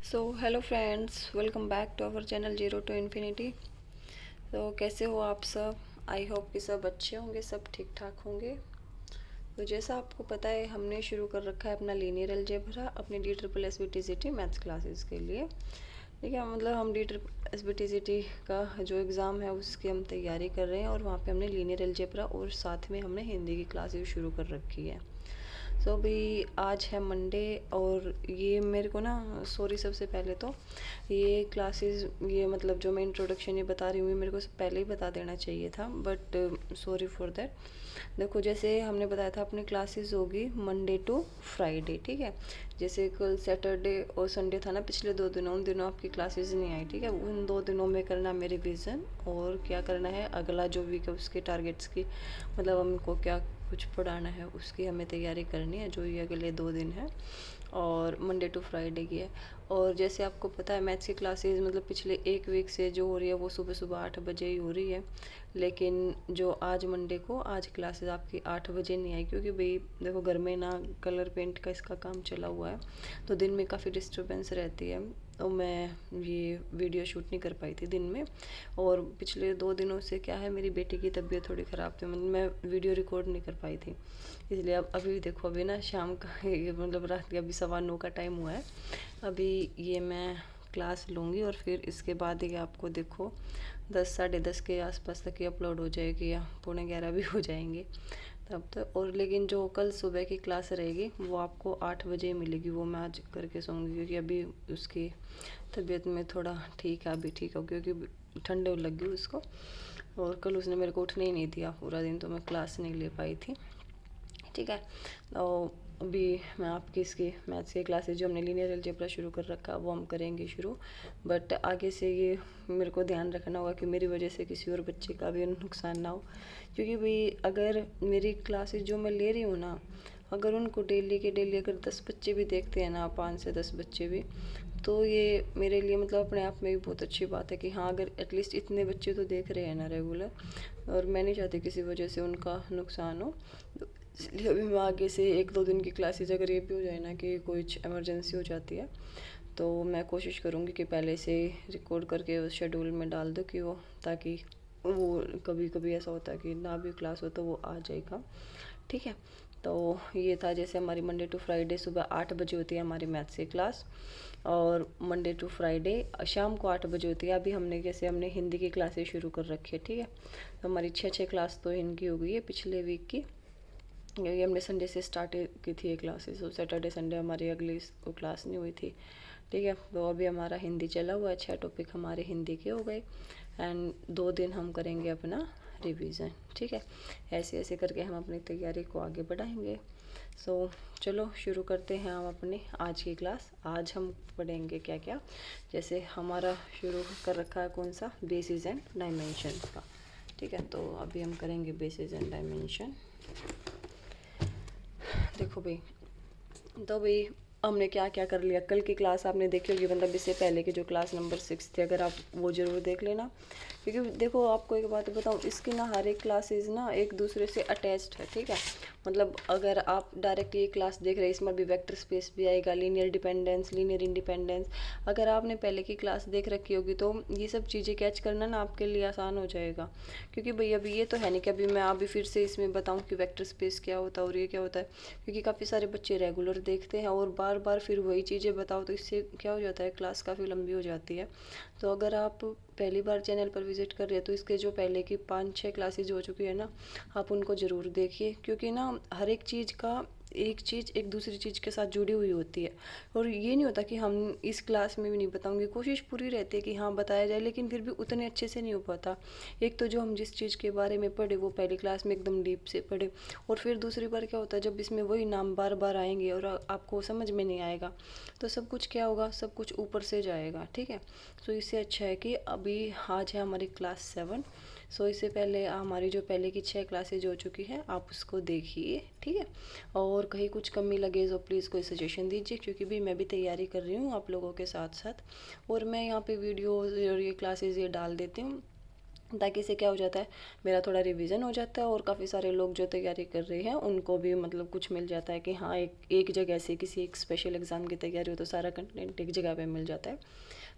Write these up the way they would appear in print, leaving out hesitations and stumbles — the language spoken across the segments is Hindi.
So hello friends, welcome back to our channel zero to infinity. तो कैसे हो आप सब? आई होप कि सब अच्छे होंगे, सब ठीक ठाक होंगे। तो जैसा आपको पता है, हमने शुरू कर रखा है अपना लीनियर अलजेब्रा अपनी D triple S B T C T maths classes के लिए। ठीक है, मतलब हम D triple S B T C T का जो एग्ज़ाम है उसकी हम तैयारी कर रहे हैं, और वहाँ पे हमने लीनियर अलजेब्रा और साथ में हमने हिंदी की क्लासेस शुरू कर रखी है। सो अभी आज है मंडे, और ये मेरे को ना, सॉरी, सबसे पहले तो ये क्लासेस, ये मतलब जो मैं इंट्रोडक्शन ये बता रही हूँ, मेरे को पहले ही बता देना चाहिए था, बट सॉरी फॉर दैट। देखो, जैसे हमने बताया था अपनी क्लासेस होगी मंडे टू फ्राइडे। ठीक है, जैसे कल सैटरडे और संडे था ना, पिछले 2 दिनों, उन दिनों आपकी क्लासेस नहीं आई। ठीक है, उन 2 दिनों में करना मेरे रिवीजन, और क्या करना है अगला जो वीक है उसके टारगेट्स की, मतलब हमको क्या कुछ पढ़ाना है उसकी हमें तैयारी करनी है, जो ये अगले 2 दिन है, और मंडे टू फ्राइडे की है। और जैसे आपको पता है, मैथ्स की क्लासेस मतलब पिछले एक वीक से जो हो रही है वो सुबह सुबह 8 बजे ही हो रही है। लेकिन जो आज मंडे को आज क्लासेस आपकी 8 बजे नहीं आई, क्योंकि भाई देखो, घर में ना कलर पेंट का इसका काम चला हुआ है, तो दिन में काफ़ी डिस्टरबेंस रहती है, तो मैं ये वीडियो शूट नहीं कर पाई थी दिन में। और पिछले 2 दिनों से क्या है, मेरी बेटी की तबीयत थोड़ी ख़राब थी, मतलब मैं वीडियो रिकॉर्ड नहीं कर पाई थी, इसलिए अब अभी देखो, अभी ना शाम का मतलब रात के अभी 9:15 का टाइम हुआ है। अभी ये मैं क्लास लूँगी, और फिर इसके बाद ये आपको देखो 10 साढ़े 10 के आसपास तक ये अपलोड हो जाएगी, या पौने 11 भी हो जाएंगे तब तक। और लेकिन जो कल सुबह की क्लास रहेगी वो आपको 8 बजे ही मिलेगी, वो मैं आज करके सोऊंगी, क्योंकि अभी उसकी तबीयत में थोड़ा ठीक है, अभी ठीक हो, क्योंकि ठंड लग गई उसको, और कल उसने मेरे को उठने ही नहीं दिया पूरा दिन, तो मैं क्लास नहीं ले पाई थी। ठीक है, तो अभी मैं आपकी इसकी मैथ्स की क्लासेस जो हमने लीनियर अलजेब्रा शुरू कर रखा वो हम करेंगे शुरू, बट आगे से ये मेरे को ध्यान रखना होगा कि मेरी वजह से किसी और बच्चे का भी नुकसान ना हो, क्योंकि भाई अगर मेरी क्लासेस जो मैं ले रही हूँ ना, अगर उनको डेली के डेली अगर 10 बच्चे भी देखते हैं ना, 5 से 10 बच्चे भी, तो ये मेरे लिए मतलब अपने आप में भी बहुत अच्छी बात है कि हाँ, अगर एटलीस्ट इतने बच्चे तो देख रहे हैं ना रेगुलर, और मैं नहीं चाहती किसी वजह से उनका नुकसान हो। तो इसलिए अभी मैं आगे से 1-2 दिन की क्लासेस, अगर ये भी हो जाए ना कि कुछ इमरजेंसी हो जाती है, तो मैं कोशिश करूँगी कि पहले से रिकॉर्ड करके उस शेड्यूल में डाल दूँ, कि वो, ताकि वो कभी कभी ऐसा होता है कि ना भी क्लास हो तो वो आ जाएगा। ठीक है, तो ये था, जैसे हमारी मंडे टू फ्राइडे सुबह 8 बजे होती है हमारी मैथ्स की क्लास, और मंडे टू फ्राइडे शाम को 8 बजे होती है। अभी हमने जैसे हमने हिंदी की क्लासेस शुरू कर रखी है। ठीक है, तो हमारी 6 क्लास तो इनकी हो गई है पिछले वीक की, क्योंकि हमने संडे से स्टार्ट की थी ये क्लासेस, और सैटरडे संडे हमारी अगली क्लास नहीं हुई थी। ठीक है, तो अभी हमारा हिंदी चला हुआ है, 6 टॉपिक हमारे हिंदी के हो गए, एंड 2 दिन हम करेंगे अपना रिवीजन। ठीक है, ऐसे ऐसे करके हम अपनी तैयारी को आगे बढ़ाएंगे। सो चलो शुरू करते हैं हम अपनी आज की क्लास। आज हम पढ़ेंगे क्या क्या, जैसे हमारा शुरू कर रखा है कौन सा, बेसिस एंड डायमेंशन का। ठीक है, तो अभी हम करेंगे बेसिस एंड डायमेंशन। देखो भाई, तो भाई हमने क्या क्या कर लिया, कल की क्लास आपने देखी होगी, मतलब इससे पहले की जो क्लास नंबर 6 थी, अगर आप वो ज़रूर देख लेना, क्योंकि देखो आपको एक बात बताऊँ, इसकी ना हर एक क्लासेस ना एक दूसरे से अटैच्ड है। ठीक है, मतलब अगर आप डायरेक्ट ये क्लास देख रहे हैं, इसमें भी वेक्टर स्पेस भी आएगा, लीनियर डिपेंडेंस, लीनियर इंडिपेंडेंस, अगर आपने पहले की क्लास देख रखी होगी तो ये सब चीज़ें कैच करना ना आपके लिए आसान हो जाएगा। क्योंकि भाई अभी ये तो है नहीं कि अभी मैं अभी फिर से इसमें बताऊँ कि वेक्टर स्पेस क्या होता है और ये क्या होता है, क्योंकि काफ़ी सारे बच्चे रेगुलर देखते हैं और बार बार फिर वही चीज़ें बताओ, तो इससे क्या हो जाता है, क्लास काफ़ी लंबी हो जाती है। तो अगर आप पहली बार चैनल पर विजिट कर रहे हैं, तो इसके जो पहले की 5-6 क्लासेज हो चुकी है ना, आप उनको ज़रूर देखिए, क्योंकि ना हर एक चीज़ का, एक चीज़ एक दूसरी चीज़ के साथ जुड़ी हुई होती है, और ये नहीं होता कि हम इस क्लास में भी नहीं बताऊंगी, कोशिश पूरी रहती है कि हाँ बताया जाए, लेकिन फिर भी उतने अच्छे से नहीं हो पाता। एक तो जो हम जिस चीज़ के बारे में पढ़े वो पहली क्लास में एकदम डीप से पढ़े, और फिर दूसरी बार क्या होता है, जब इसमें वही नाम बार बार आएंगे और आपको समझ में नहीं आएगा, तो सब कुछ क्या होगा, सब कुछ ऊपर से जाएगा। ठीक है, सो इससे अच्छा है कि अभी आज है हमारी क्लास 7, सो इससे पहले हमारी जो पहले की 6 क्लासेज हो चुकी हैं आप उसको देखिए। ठीक है, और कहीं कुछ कमी लगे तो प्लीज़ कोई सजेशन दीजिए, क्योंकि भी मैं भी तैयारी कर रही हूँ आप लोगों के साथ साथ, और मैं यहाँ पे वीडियोज़ और ये क्लासेज ये डाल देती हूँ, ताकि इससे क्या हो जाता है, मेरा थोड़ा रिवीजन हो जाता है और काफ़ी सारे लोग जो तैयारी कर रहे हैं उनको भी मतलब कुछ मिल जाता है कि हाँ एक जगह से किसी एक स्पेशल एग्ज़ाम की तैयारी हो तो सारा कंटेंट एक जगह पे मिल जाता है,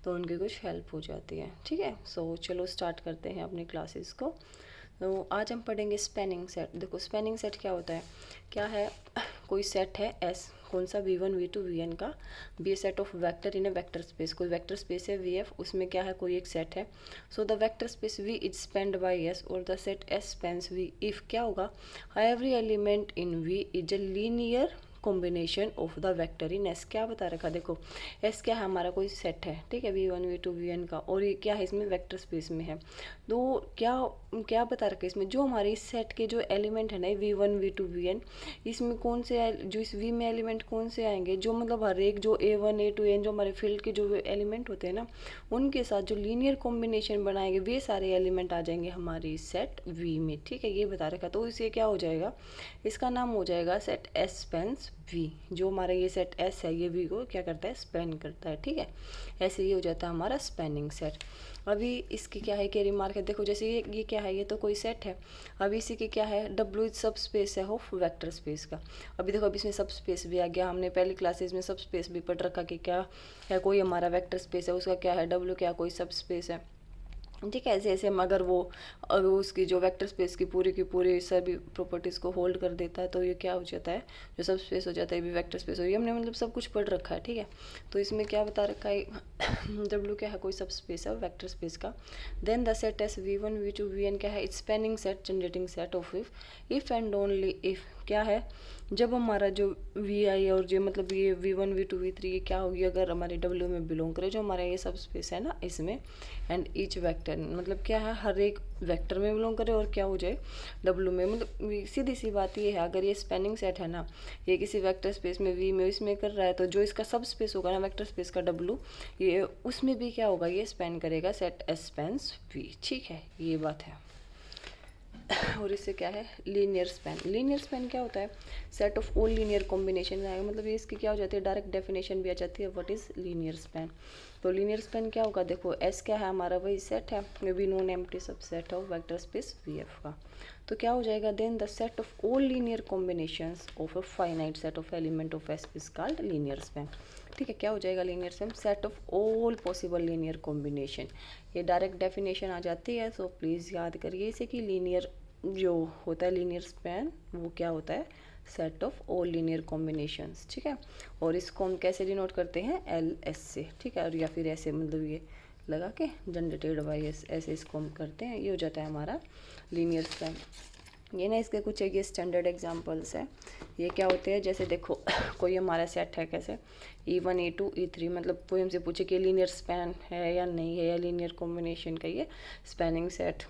तो उनकी कुछ हेल्प हो जाती है। ठीक है, सो चलो स्टार्ट करते हैं अपनी क्लासेस को। तो आज हम पढ़ेंगे स्पैनिंग सेट। देखो स्पैनिंग सेट क्या होता है, क्या है, कोई सेट है एस, कौन सा, v1 v2 vn का, be set of vector in a vector space. कोई वेक्टर स्पेस है vf, उसमें क्या है, कोई एक सेट है। So the vector space v is spanned by s और the set s spans v if क्या होगा, every element in v is a linear combination of the vector in S. क्या बता रखा, देखो एस क्या है, हमारा कोई सेट है, ठीक है, v1 v2 vn का, और ये क्या है, इसमें वेक्टर स्पेस में है। तो क्या क्या बता रखा है इसमें, जो हमारे इस सेट के जो एलिमेंट है ना v1 v2 vn, इसमें कौन से जो इस v में एलिमेंट कौन से आएंगे, जो मतलब हर एक जो a1 a2 an जो हमारे फील्ड के जो एलिमेंट होते हैं ना, उनके साथ जो लीनियर कॉम्बिनेशन बनाएंगे वे सारे एलिमेंट आ जाएंगे हमारे सेट v में। ठीक है, ये बता रखा, तो इसे क्या हो जाएगा, इसका नाम हो जाएगा सेट एस स्पेंस v। जो हमारा ये सेट s है ये v को क्या करता है, स्पेन करता है। ठीक है, ऐसे ये हो जाता है हमारा स्पेनिंग सेट। अभी इसकी क्या है, क्या रिमार्क है, देखो जैसे ये क्या है, ये तो कोई सेट है। अभी इसी की क्या है, W सब स्पेस है ऑफ वेक्टर स्पेस का। अभी देखो, अभी इसमें सब स्पेस भी आ गया, हमने पहली क्लासेस में सब स्पेस भी पढ़ रखा कि क्या है, कोई हमारा वेक्टर स्पेस है, उसका क्या है, W क्या कोई सब स्पेस है। ठीक है, ऐसे ऐसे हम अगर वो उसकी जो वेक्टर स्पेस की पूरी सभी प्रॉपर्टीज़ को होल्ड कर देता है, तो ये क्या हो जाता है, जो सब स्पेस हो जाता है, ये भी वेक्टर स्पेस हो, ये हमने मतलब सब कुछ पढ़ रखा है। ठीक है, तो इसमें क्या बता रखा है, डब्ल्यू क्या है, कोई सब स्पेस है वेक्टर स्पेस का। Then the set S v1 v2 vn क्या है, it's spanning set generating set of if and only if क्या है, जब हमारा जो वी आई और जो मतलब ये v1 v2 v3 ये क्या होगी, अगर हमारे w में बिलोंग करे, जो हमारा ये सब स्पेस है ना इसमें, एंड ईच वेक्टर मतलब क्या है, हर एक वेक्टर में बिलोंग करे और क्या हो जाए, w में। मतलब सीधी सी बात ये है, अगर ये स्पैनिंग सेट है ना, ये किसी वेक्टर स्पेस में v में इसमें कर रहा है, तो जो इसका सब स्पेस होगा ना वेक्टर स्पेस का w, ये उसमें भी क्या होगा, ये स्पैन करेगा सेट एस स्पेंस v। ठीक है, ये बात है। और इससे क्या है, लीनियर स्पैन। लीनियर स्पैन क्या होता है, set of all linear combination आएगा, मतलब ये इसकी क्या हो जाती है, डायरेक्ट डेफिनेशन भी आ जाती है, व्हाट इज लीनियर स्पैन। तो लीनियर स्पैन क्या होगा, देखो एस क्या है, हमारा वही सेट है, may be non empty subset of vector space V F का। तो क्या हो जाएगा, then the set of all linear combinations of a finite set of element of S is called linear span. ठीक है, क्या हो जाएगा linear span, set of all possible linear combination. ये डायरेक्ट डेफिनेशन आ जाती है, सो प्लीज़ याद करिए इसे कि लीनियर जो होता है लीनियर स्पैन वो क्या होता है, set of all linear combinations. ठीक है, और इसको हम कैसे डिनोट करते हैं, एल एस से। ठीक है, और या फिर ऐसे मतलब ये लगा के जनरेटेड बाई एस, ऐसे इसको हम करते हैं, ये हो जाता है हमारा लीनियर स्पैन। ये ना इसके कुछ ये स्टैंडर्ड एग्जांपल्स है, ये क्या होते हैं, जैसे देखो कोई हमारा सेट है कैसे, E1 E2 E3, मतलब कोई हमसे पूछे कि लीनियर स्पैन है या नहीं है, या लीनियर कॉम्बिनेशन का ये स्पैनिंग सेट,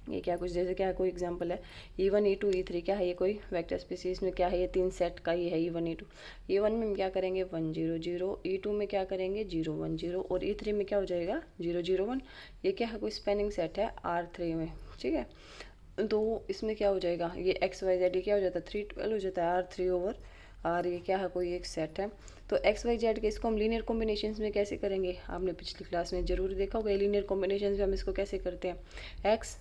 ये क्या कुछ जैसे क्या है, कोई एग्जांपल है E1 E2 E3 क्या है, ये कोई वेक्टर स्पेसिस में क्या है, ये तीन सेट का ही है E1 E2। E1 में हम क्या करेंगे 1 0 0, E2 में क्या करेंगे 0 1 0, और E3 में क्या हो जाएगा 0 0 1। ये क्या है, कोई स्पैनिंग सेट है R3 में। ठीक है, तो इसमें क्या हो जाएगा, ये एक्स वाई जेड, ये क्या हो जाता है 3 12 हो जाता है R3 ओवर R। ये क्या है, कोई एक सेट है। तो एक्स वाई जेड के इसको हम लीनियर कॉम्बिनेशंस में कैसे करेंगे, आपने पिछली क्लास में जरूर देखा होगा, लीनियर कॉम्बिनेशंस में हम इसको कैसे करते हैं, एक्स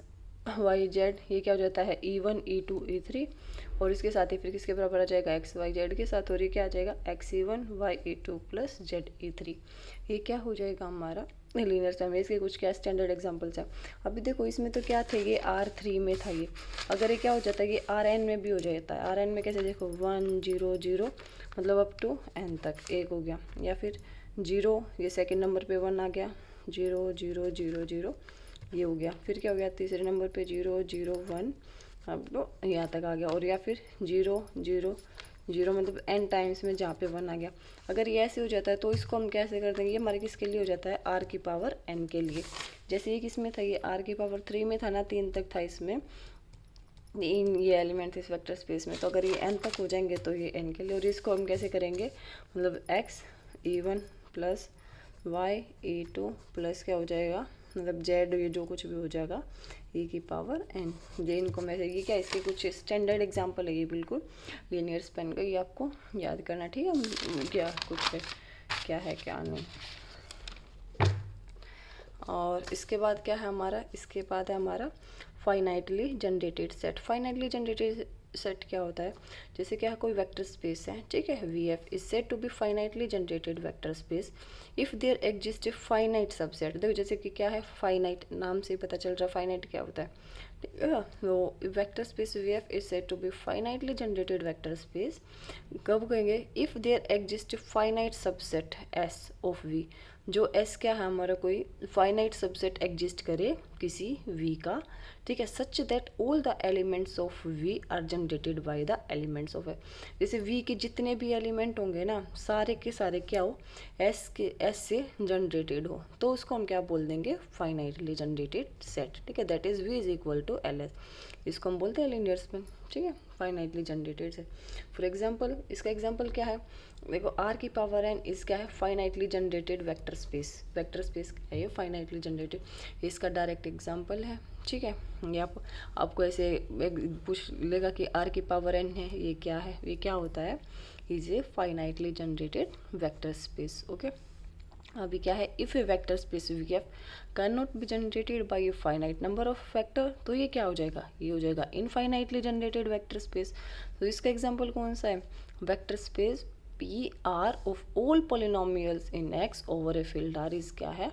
वाई जेड, ये क्या हो जाता है E1 E2 E3, और इसके साथ ही फिर किसके बराबर आ जाएगा, एक्स वाई जेड के साथ, और ये क्या आ जाएगा XE1 YE2 प्लस ZE3। ये क्या हो जाएगा हमारा लीनियर स्पैन में। इसके कुछ क्या स्टैंडर्ड एग्जांपल्स हैं। अभी देखो इसमें तो क्या थे, ये R3 में था ये, अगर ये क्या हो जाता है, ये Rn में भी हो जाता है। Rn में कैसे, देखो 1 0 0 मतलब अप टू n तक एक हो गया, या फिर 0, ये सेकेंड नंबर पे 1 आ गया, 0 0 0 0 ये हो गया, फिर क्या हो गया तीसरे नंबर पे 0 0 1 अब तो यहाँ तक आ गया, और या फिर 0 0 0 मतलब n टाइम्स में जहाँ पे 1 आ गया। अगर ये ऐसे हो जाता है तो इसको हम कैसे कर देंगे, ये हमारे किसके लिए हो जाता है, r की पावर n के लिए। जैसे ये किस में था, ये r की पावर 3 में था ना, 3 तक था इसमें, ये एलिमेंट इस वेक्टर स्पेस में, तो अगर ये n तक हो जाएंगे तो ये n के लिए। और इसको हम कैसे करेंगे, मतलब x E1 plus Y E2 plus क्या हो जाएगा, मतलब जेड, ये जो कुछ भी हो जाएगा e की पावर n। ये इनको मैं, ये क्या इसके कुछ स्टैंडर्ड एग्जांपल है, ये बिल्कुल लीनियर स्पैन का, ये आपको याद करना। ठीक है, क्या कुछ है, क्या है क्या नहीं। और इसके बाद क्या है हमारा, इसके बाद है हमारा finitely generated set. Finitely generated set क्या होता है, जैसे क्या कोई वेक्टर स्पेस है, ठीक है, V F is said to be finitely generated vector space if there exist a finite subset. देखो जैसे कि क्या है फाइनाइट, नाम से ही पता चल रहा है फाइनाइट क्या होता है। वो vector space V F is said to be finitely generated vector space कब कहेंगे, if there exist finite subset S of V, जो एस क्या है हमारा कोई फाइनाइट सबसेट एग्जिस्ट करे किसी वी का, ठीक है, such that all the elements of V are generated by the elements of A. जैसे वी के जितने भी एलिमेंट होंगे ना, सारे के सारे क्या हो, एस से जनरेटेड हो, तो उसको हम क्या बोल देंगे, फाइनाइटली जनरेटेड सेट, ठीक है, that is V is equal to L S. इसको हम बोलते हैं लीनियर स्पेन, ठीक है, finitely generated set. For example, इसका एग्जाम्पल क्या है, देखो आर की पावर एन इस क्या है finitely generated vector space. Vector space क्या है ये, फाइनाइटली जनरेटेड, इसका डायरेक्ट एग्जाम्पल है, ठीक है। ये आपको ऐसे पूछ लेगा कि आर की पावर एन है, ये क्या है, ये क्या होता है, is a finitely generated vector space, okay. अभी क्या है, if A vector space V F can not be generated by a finite number of vector, तो ये क्या हो जाएगा, ये हो जाएगा इनफाइनाइटली जनरेटेड वेक्टर स्पेस। तो इसका एग्जांपल कौन सा है, vector space P R of all polynomials in X over a field R is क्या है,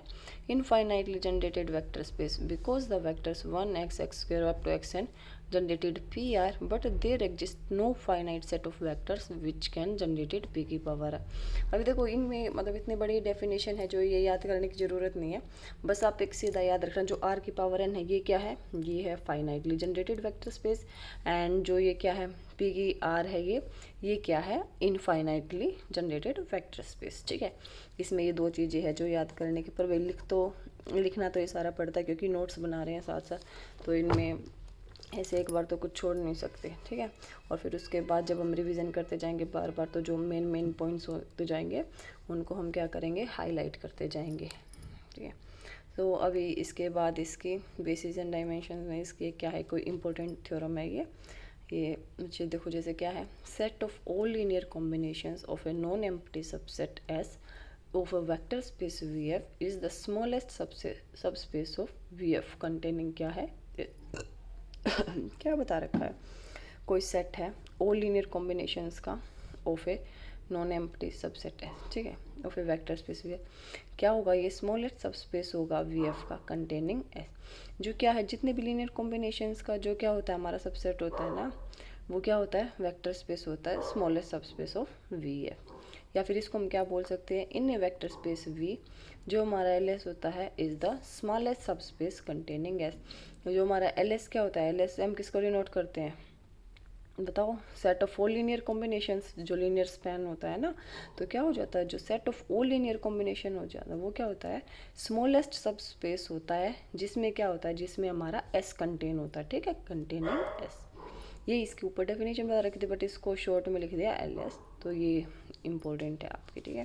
infinitely generated vector space because the vectors 1x x square up to xn generated PR, but there exists no finite set of vectors which can generated P की पावर। अभी देखो इनमें मतलब इतनी बड़ी डेफिनेशन है जो ये याद करने की ज़रूरत नहीं है, बस आप एक सीधा याद रखना, जो R की पावर n है ये क्या है, ये है finitely generated vector space, and जो ये क्या है P की R है ये क्या है, इनफाइनाइटली जनरेटेड वेक्टर स्पेस, ठीक है। इसमें ये दो चीज़ें हैं जो याद करने के, पर वे लिखना तो ये सारा पड़ता है क्योंकि नोट्स बना रहे हैं साथ साथ, तो इनमें ऐसे एक बार तो कुछ छोड़ नहीं सकते, ठीक है। और फिर उसके बाद जब हम रिवीजन करते जाएंगे बार बार, तो जो मेन पॉइंट्स होते जाएंगे उनको हम क्या करेंगे, हाईलाइट करते जाएंगे, ठीक है। तो अभी इसके बाद इसकी बेसिस एंड डायमेंशन में इसकी क्या है, कोई इंपॉर्टेंट थ्योरम है ये मुझे देखो जैसे क्या है, set of all linear combinations of a non empty subset S of a vector space VF is the smallest subspace of VF containing क्या है क्या बता रखा है, कोई सेट है ऑल लीनियर कॉम्बिनेशंस का of a non empty subset है, ठीक है, of a vector space V F, क्या होगा, ये स्मॉलेस्ट सबस्पेस होगा वी एफ का कंटेनिंग एस, जो क्या है जितने भी लीनियर कॉम्बिनेशंस का जो क्या होता है हमारा सबसेट होता है ना, वो क्या होता है, वेक्टर स्पेस होता है, smallest subspace of V F. या फिर इसको हम क्या बोल सकते हैं, इन ए वेक्टर स्पेस वी जो हमारा एल एस होता है is the smallest subspace containing S. जो हमारा एल एस क्या होता है, एल एस हम किसको डिनोट करते हैं, बताओ, set of all linear combinations, जो लीनियर स्पैन होता है ना, तो क्या हो जाता है, जो set of all linear combination हो जाता है वो क्या होता है, स्मॉलेस्ट सब स्पेस होता है, जिसमें क्या होता है, जिसमें हमारा एस कंटेन होता है, ठीक है, कंटेनिंग एस। ये इसके ऊपर डेफिनेशन बता रखी थी, बट इसको शॉर्ट में लिख दिया एल एस, तो ये इम्पोर्टेंट है आपके, ठीक है।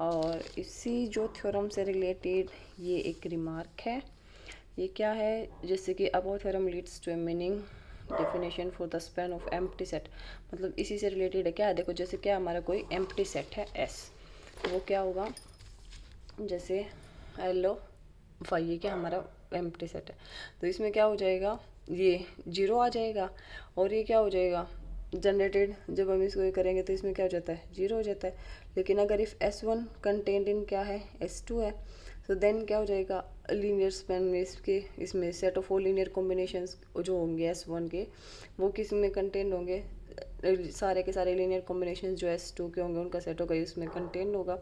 और इसी जो थ्योरम से रिलेटेड ये एक रिमार्क है, ये क्या है, जैसे कि about theorem leads to a meaning definition for the span of empty set, मतलब इसी से रिलेटेड है, क्या है, देखो जैसे क्या हमारा कोई एम्प्टी सेट है एस, तो वो क्या होगा, जैसे एल ओ फाई, ये क्या हमारा एम्प्टी सेट है, तो इसमें क्या हो जाएगा, ये जीरो आ जाएगा, और ये क्या हो जाएगा जनरेटेड, जब हम इसको करेंगे तो इसमें क्या हो जाता है, जीरो हो जाता है। लेकिन अगर इफ़ S1 कंटेंट इन क्या है, S2 है, तो देन क्या हो जाएगा, लीनियर स्पैन में इसमें set of all linear combinations जो होंगे S1 के, वो किस में कंटेंट होंगे, सारे के सारे लीनियर कॉम्बिनेशन जो S2 के होंगे उनका सेट होगा, इसमें कंटेंट होगा।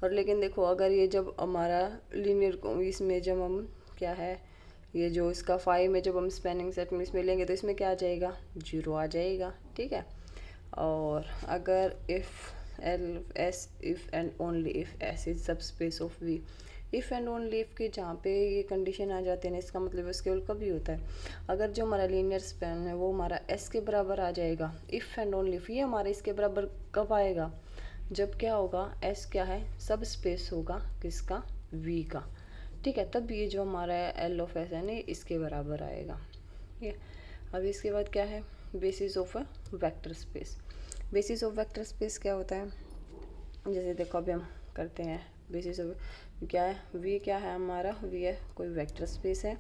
और लेकिन देखो अगर ये जब हमारा लीनियर इसमें जब हम क्या है, ये जो इसका 5 में जब हम स्पैनिंग सेट में इसमें लेंगे तो इसमें क्या आ जाएगा, जीरो आ जाएगा, ठीक है। और अगर if L S if and only if S is subspace of V, if and only if K जहाँ पे ये कंडीशन आ जाती है ना, इसका मतलब इसके केवल कभी होता है अगर जो हमारा लीनियर स्पैन है वो हमारा एस के बराबर आ जाएगा, इफ़ एंड ओनली इफ़ ये हमारा इसके बराबर कब आएगा, जब क्या होगा, एस क्या है, सब स्पेस होगा किसका, वी का, ठीक है, तब ये जो हमारा एल ऑफ एस है ना इसके बराबर आएगा, ठीक है। अब इसके बाद क्या है, basis of a vector space. Basis of vector space क्या होता है, जैसे देखो अभी हम करते हैं बेसिस ऑफ क्या है, वी क्या है हमारा, वी है कोई वेक्टर स्पेस है।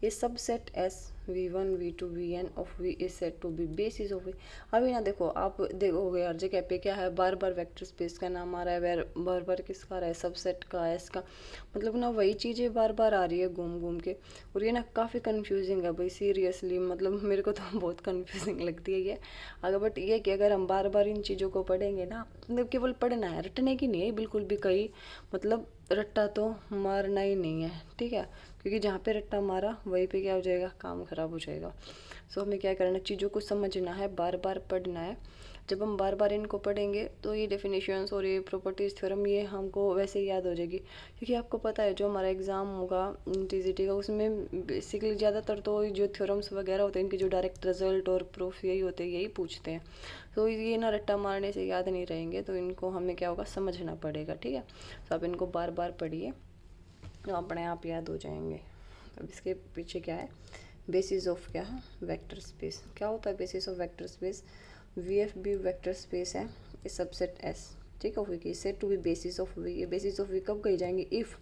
ये सब set S v1 v2 vn of v is set to be basis of V. अभी ना देखो, आप देखोगे हर जगह पे क्या है, बार बार वेक्टर स्पेस का नाम आ रहा है, बार बार किसका आ रहा है, सबसेट का, एस का, मतलब ना वही चीज़ें बार बार आ रही है घूम घूम के। और ये ना काफ़ी कंफ्यूजिंग है भाई, सीरियसली, मतलब मेरे को तो बहुत कंफ्यूजिंग लगती है ये। अगर बट ये कि अगर हम बार बार इन चीज़ों को पढ़ेंगे ना, मतलब केवल पढ़ना है, रटने की नहीं है बिल्कुल भी, कहीं मतलब रट्टा तो मारना ही नहीं है, ठीक है, क्योंकि जहाँ पे रट्टा मारा वहीं पे क्या हो जाएगा, काम खराब हो जाएगा। सो हमें क्या करना है, चीज़ों को समझना है, बार बार पढ़ना है। जब हम बार बार इनको पढ़ेंगे तो ये डेफिनेशंस और ये प्रॉपर्टीज थ्योरम ये हमको वैसे ही याद हो जाएगी, क्योंकि आपको पता है जो हमारा एग्ज़ाम होगा टीजीटी का, उसमें बेसिकली ज़्यादातर तो जो थ्योरम्स वगैरह होते हैं इनके जो डायरेक्ट रिजल्ट और प्रूफ यही होते हैं, यही पूछते हैं। तो ये ना रट्टा मारने से याद नहीं रहेंगे, तो इनको हमें क्या होगा, समझना पड़ेगा, ठीक है। तो आप इनको बार बार पढ़िए तो अपने आप याद हो जाएंगे। अब इसके पीछे क्या है, बेसिस ऑफ क्या है, वेक्टर स्पेस। क्या होता है basis of vector space, V F be vector space है, ये सबसेट एस, ठीक है, वी की set to be basis of V. ये बेसिस ऑफ वी कब कही जाएंगे, इफ़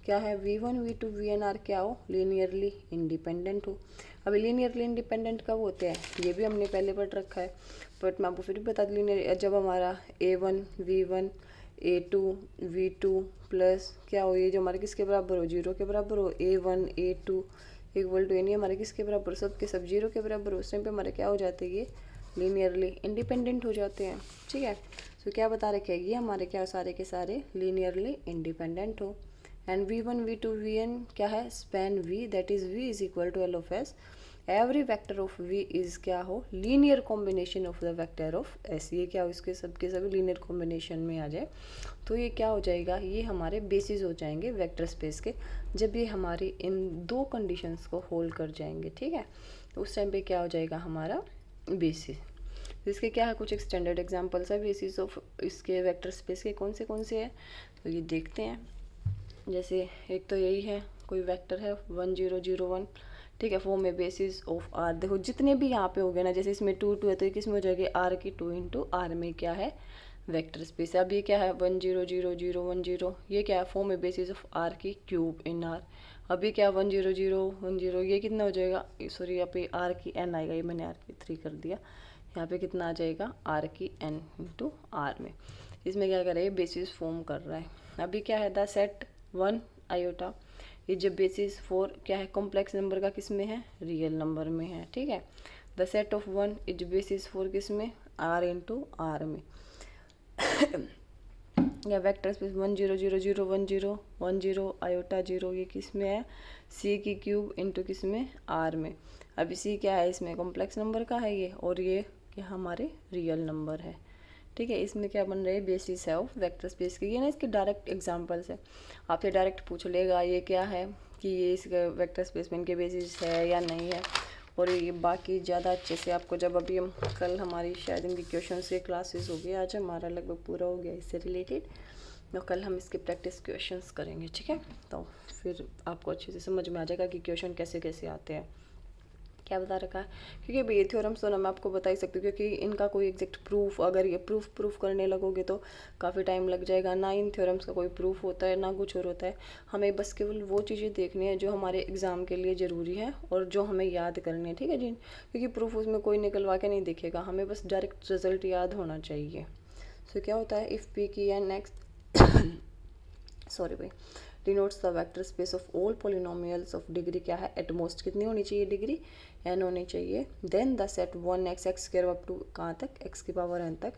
क्या है, v1 v2 vn आर क्या हो, लीनियरली इंडिपेंडेंट हो। अभी लीनियरली इंडिपेंडेंट कब होते हैं, ये भी हमने पहले पढ़ रखा है, बट मैं आपको फिर भी बता दूँ, लीनियर जब हमारा a1 v1 a2 v2 plus क्या हो, ये जो हमारे किसके बराबर हो, जीरो के बराबर हो, a1 a2 इक्वल टू यानी हमारे किसके बराबर, सब के सब जीरो के बराबर हो, उस टाइम पे हमारे क्या हो जाते हैं, ये लीनियरली इंडिपेंडेंट हो जाते हैं, ठीक है। तो क्या बता रखे हैं, ये हमारे क्या सारे के सारे लीनियरली इंडिपेंडेंट हो। एंड v1 v2 vn क्या है, span v, that is v is equal to l of s। Every vector of v is क्या हो, linear combination of the vector of s। ये क्या हो, इसके सबके सभी लीनियर कॉम्बिनेशन में आ जाए तो ये क्या हो जाएगा, ये हमारे बेसिस हो जाएंगे वेक्टर स्पेस के, जब ये हमारी इन दो कंडीशंस को होल्ड कर जाएंगे, ठीक है। तो उस टाइम पे क्या हो जाएगा हमारा बेसिस। इसके क्या है, कुछ एक स्टैंडर्ड एग्जांपल्स है बेसिस ऑफ इसके वेक्टर स्पेस के, कौन से हैं, तो ये देखते हैं। जैसे एक तो यही है, कोई वेक्टर है 1 0 0 1, ठीक है, फॉर्म में बेसिस ऑफ आर। देखो जितने भी यहाँ पे हो गए ना, जैसे इसमें 2 2 है तो ये किस में हो जाएगी, आर की 2 इंटू आर में क्या है, वेक्टर स्पेस है। अब ये क्या है 1 0 0 0 1 0, ये क्या है, फॉर्म में बेसिस ऑफ आर की क्यूब इन आर। अभी क्या 1 0 0 1 0, ये कितना हो जाएगा, सॉरी यहाँ पे आर की एन आएगा, ये मैंने आर की 3 कर दिया, यहाँ पे कितना आ जाएगा, आर की एन इंटू आर में। इसमें क्या कर रहा है, बेसिस फॉर्म कर रहा है। अभी क्या है, द सेट 1 आयोटा, ये जब बेसिस 4 क्या है, कॉम्प्लेक्स नंबर का किस में है, रियल नंबर में है, ठीक है। The set of 1 is basis 4 किस में, आर इंटू आर में। या वेक्टर स्पेस 1 0 0 0 1 0 1 0 आयोटा 0, ये किस में है, सी की क्यूब इंटू किस में, आर में। अभी सी क्या है, इसमें कॉम्प्लेक्स नंबर का है ये, और ये क्या हमारे रियल नंबर है, ठीक है। इसमें क्या बन रहा है, बेसिस है ऑफ वेक्टर स्पेस की। ये ना इसके डायरेक्ट एग्जांपल्स है, आपसे डायरेक्ट पूछ लेगा ये क्या है, कि ये इसका वेक्टर स्पेस में इनके बेसिस है या नहीं है। और ये बाकी ज़्यादा अच्छे से आपको जब अभी हम कल हमारी शायद इनकी क्वेश्चन के क्लासेस हो गए, आज हमारा लगभग पूरा हो गया इससे रिलेटेड, तो कल हम इसके प्रैक्टिस क्वेश्चंस करेंगे, ठीक है। तो फिर आपको अच्छे से समझ में आ जाएगा कि क्वेश्चन कैसे कैसे आते हैं, क्या बता रखा है। क्योंकि भाई ये थ्योरम्स तो ना मैं आपको बता ही सकती हूँ, क्योंकि इनका कोई एग्जैक्ट प्रूफ, अगर ये प्रूफ करने लगोगे तो काफ़ी टाइम लग जाएगा। ना इन थ्योरम्स का कोई प्रूफ होता है, ना कुछ और होता है। हमें बस केवल वो चीज़ें देखनी है जो हमारे एग्ज़ाम के लिए ज़रूरी है और जो हमें याद करनी है, ठीक है जी। क्योंकि प्रूफ उसमें कोई निकलवा के नहीं देखेगा, हमें बस डायरेक्ट रिजल्ट याद होना चाहिए। सो क्या होता है, इफ़ पी की एन नेक्स्ट सॉरी भाई, denotes the vector space of all polynomials of degree क्या है, एटमोस्ट कितनी होनी चाहिए, डिग्री n होनी चाहिए। Then the set 1x x square up to कहाँ तक, x की पावर n तक।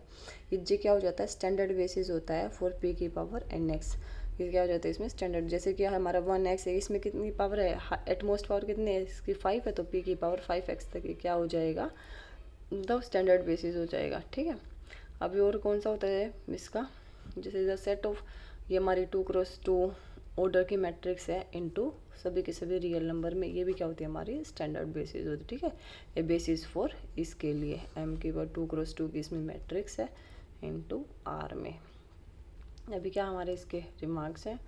ये क्या हो जाता है, स्टैंडर्ड बेसिस होता है फॉर p की पावर nx। ये क्या हो जाता है इसमें स्टैंडर्ड, जैसे कि हमारा 1x है, इसमें कितनी पावर है, एटमोस्ट पावर कितनी है इसकी 5 है, तो p की पावर 5x तक ये क्या हो जाएगा, द स्टैंडर्ड बेसिस हो जाएगा, ठीक है। अभी और कौन सा होता है इसका, जैसे द सेट ऑफ, ये हमारी 2x2 ऑर्डर की मैट्रिक्स है इनटू सभी के सभी रियल नंबर में, ये भी क्या होती है हमारी स्टैंडर्ड बेसिस होती है, ठीक है। ये बेसिस फॉर इसके लिए m की बार 2x2 की इसमें मैट्रिक्स है इनटू r में। अभी क्या हमारे इसके रिमार्क्स हैं,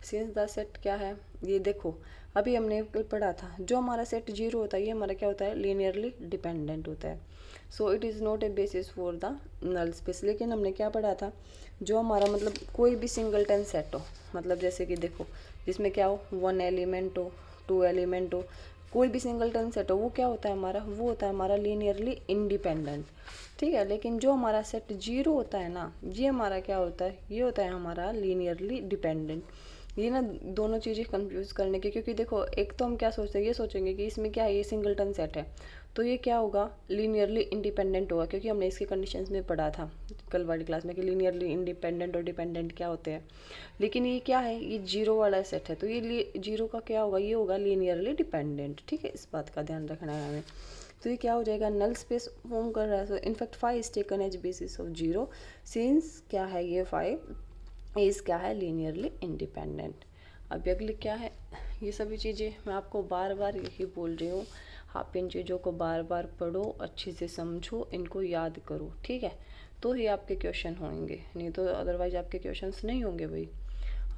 सिंस द सेट क्या है, ये देखो अभी हमने कल पढ़ा था, जो हमारा सेट 0 होता है ये हमारा क्या होता है, लीनियरली डिपेंडेंट होता है। So it is not a basis for the null space. लेकिन हमने क्या पढ़ा था, जो हमारा मतलब कोई भी सिंगलटन सेट हो, मतलब जैसे कि देखो जिसमें क्या हो, 1 एलिमेंट हो, 2 एलिमेंट हो, कोई भी सिंगलटन सेट हो, वो क्या होता है हमारा, वो होता है हमारा लीनियरली इंडिपेंडेंट। ठीक है, लेकिन जो हमारा सेट 0 होता है ना, ये हमारा क्या होता है, ये होता है हमारा लीनियरली डिपेंडेंट। ये ना दोनों चीज़ें कंफ्यूज करने की, क्योंकि देखो एक तो हम क्या सोचते हैं, ये सोचेंगे कि इसमें क्या है, ये सिंगलटन सेट है तो ये क्या होगा, लीनियरली इंडिपेंडेंट होगा, क्योंकि हमने इसके कंडीशंस में पढ़ा था कल वाली क्लास में कि लीनियरली इंडिपेंडेंट और डिपेंडेंट क्या होते हैं। लेकिन ये क्या है, ये 0 वाला सेट है तो ये 0 का क्या होगा, ये होगा लीनियरली डिपेंडेंट। ठीक है, इस बात का ध्यान रखना है हमें। तो ये क्या हो जाएगा, नल स्पेस फॉर्म कर रहा है। So in fact 5 is taken as basis of 0 since क्या है, ये 5 इज क्या है, लीनियरली इंडिपेंडेंट। अब अगले क्या है, ये सभी चीज़ें मैं आपको बार बार यही बोल रही हूँ, आप इन चीज़ों को बार बार पढ़ो, अच्छे से समझो, इनको याद करो। ठीक है, तो ही आपके क्वेश्चन होंगे, नहीं तो अदरवाइज आपके क्वेश्चंस नहीं होंगे भाई।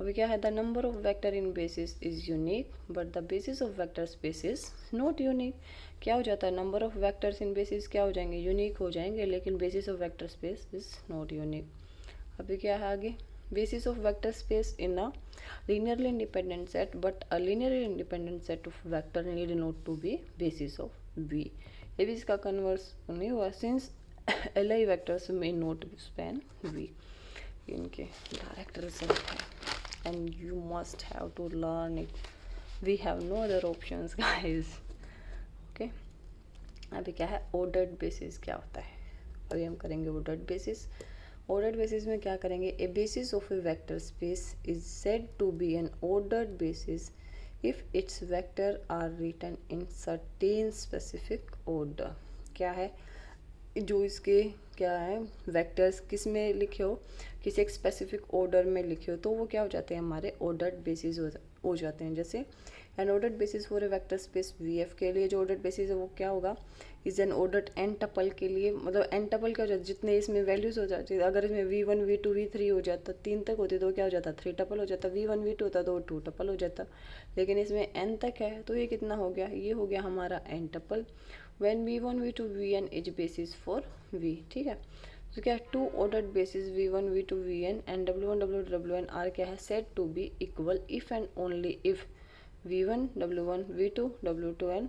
अभी क्या है, the number of vector in basis is unique but the basis of vector space is not unique. क्या हो जाता है, number of vectors in basis क्या हो जाएंगे, यूनिक हो जाएंगे, लेकिन basis of vector space is not unique. अभी क्या है आगे, basis of vector space in a linearly independent set, but a linearly independent set of vector need not to be basis of V। ये भी इसका कन्वर्स नहीं हुआ, since Li vectors may not span V। इनके डायरेक्ट रिजल्ट है and you must have to learn it, we have no other options guys। okay, अभी क्या है, ordered basis क्या होता है, अभी हम करेंगे ordered basis। ऑर्डर्ड बेसिस में क्या करेंगे, a basis of a vector space is said to be an ordered basis if it's vector are written in certain specific order. क्या है, जो इसके क्या है वेक्टर्स किस में लिखे हो, किसी एक स्पेसिफिक ऑर्डर में लिखे हो, तो वो क्या हो जाते हैं, हमारे ऑर्डर्ड बेसिस हो जाते हैं। जैसे an ordered basis for a vector space V F के लिए जो ऑर्डर्ड बेसिस है वो क्या होगा, is an ordered n tuple के लिए, मतलब एन टपल क्या हो जाता है, जितने इसमें वैल्यूज हो जाती है, अगर इसमें V1 V2 V3 हो जाता, 3 तक होती तो क्या हो जाता, 3 टपल हो जाता, V1 V2 होता तो 2 टपल हो जाता, लेकिन इसमें n तक है तो ये कितना हो गया, ये हो गया हमारा n tuple. When V1 V2 Vn is basis for V। ठीक है, तो क्या है, two ordered basis V1 V2 Vn and W1 W2 Wn are क्या है, set to be equal if and only if V1 W1 V2 W2 and